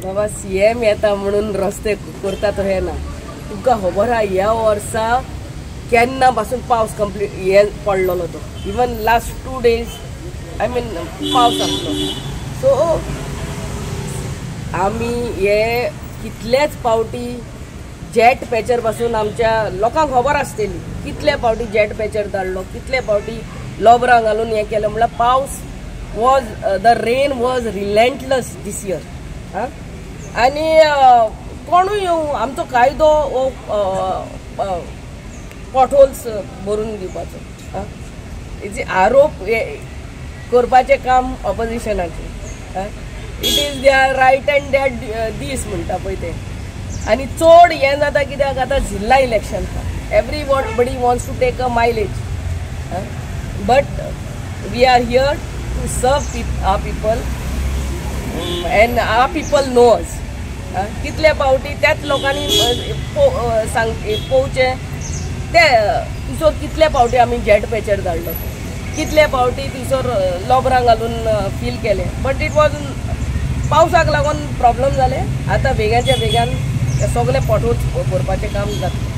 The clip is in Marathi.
बाबा सीएम येता म्हणून रस्ते करता तो हे ना तुमका खबर हा ह्या वर्सा केन्ना पासून पावस कंप्लीट हे पडलेलो तो even last 2 days I mean पावस आसलो सो आमी हे कितलेच पावटी जेट पॅचर पासून आमच्या लोकांक खबर आसतली कितले पावटी जेट पॅचर धाडलो कितले पावटी लोबरां घालून हे केलें म्हळ्यार पावस was the rain was relentless this year आनी कोणूय येवं आमचो कायदो पॉटहोल्स भरून दिवपाचो हेजे आरोप करपाचें काम ऑपोजिशनाचें it is their right and their दीस म्हणटा पळय ते आनी चड हें जाता कित्याक आतां जिल्ला election everybody wants to take a mileage but we are here to serve our people and our people knows कितले पावटी त्याच लोकांनी पोवचे ते तिसोर कितले पावटी आमी जेट पॅचर धाडलो कितले पावटी तिसोर लोबरां घालून फील केले बट इट वॉज पावसाक लागून प्रॉब्लेम जाले आतां बेगाच्या बेगान सगळे पॉटहोल्स भरपाचें काम जाता